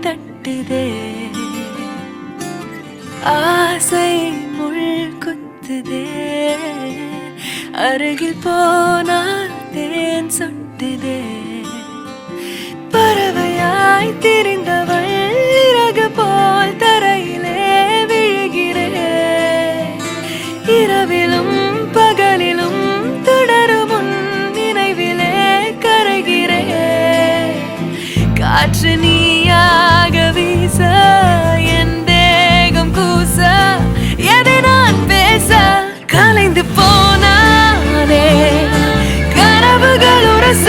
தட்டுதே ஆசை முள் குத்துதே அருகில் போனால் தேன் சொட்டுதே பறவையாய் திரிந்தவள் இறகு போல் தரையிலே விழுகிறே இரவிலும் பகலிலும் தொடரும் உன் நினைவிலே கரைகிறே காற்று நீயாக வீச என் தேகம் கூச எதை நான் பேச கலைந்து போனானே கனவுகள் உரச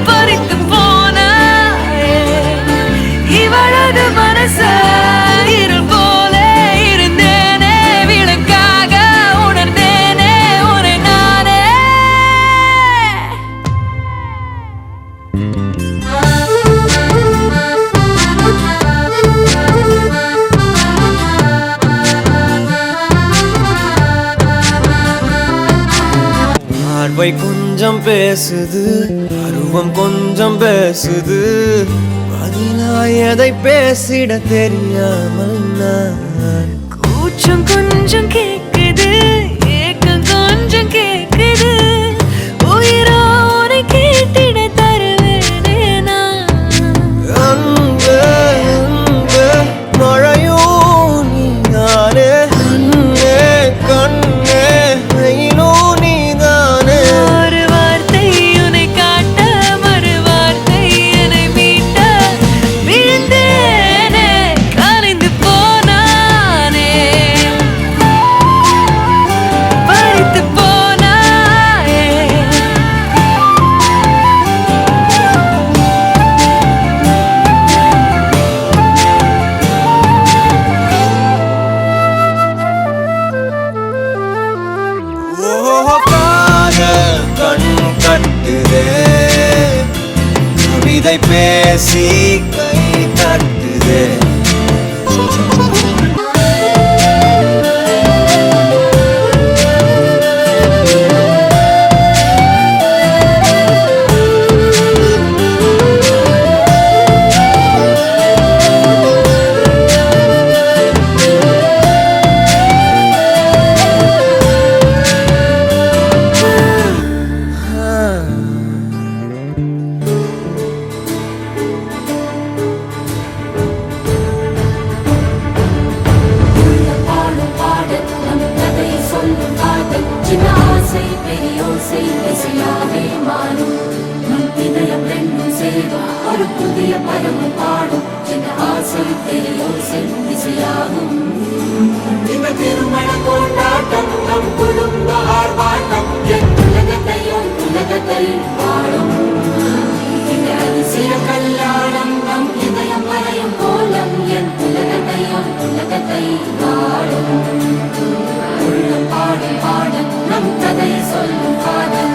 பறித்து போனாயே இவளது மனச இருள் போல இருந்தேனே விளக்காக உணர்ந்தேனே உன்னை நானே பார்வை கொஞ்சம் பேசுது அருவம் கொஞ்சம் பேசுது பதிலாய் எதை பேசிட தெரியாமல் நான் கூச்சம் கொஞ்சம் கேக்குது ஏக்கம் கொஞ்சம் கேக்குது உயிரோ உன்னை கேட்டிட தருவேனே நான் அன்பே அன்பே மழையோ நீதானே கண்ணே கண்ணே வெயிலோ நீதானே ஒரு வார்த்தை உன்னை காட்ட மறு வார்த்தை என்னை மீட்ட விழுந்தேனே கலைந்து போனானே பறித்து போனாயே ஓ காதல் கண் கட்டுதே கவிதை பேசி கை தட்டுதே பாடும் பாடல் நம் கதை சொல்லும் காதல் சின்ன ஆசை பெரியோசை இசையாவே மாறும் நம் இதயம் ரெண்டும் சேரும் ஒரு புதிய பருவம் பாடும் சின்ன ஆசை பெரியோசை இசையாகும் இந்த திருமண கொண்டாட்டம் நம் குடும்ப ஆர்ப்பாட்டம் என் உலகத்தையும் உலகத்தை வாழும் இந்த அதிசய கல்யாணம் நம் இதயம் வரையும் கோலம் என் உலகத்தையும் உலகத்தை வாழும் உள்ளம் பாடும் பாடல் நம் கதை சொல்லும் காதல்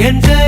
என்ற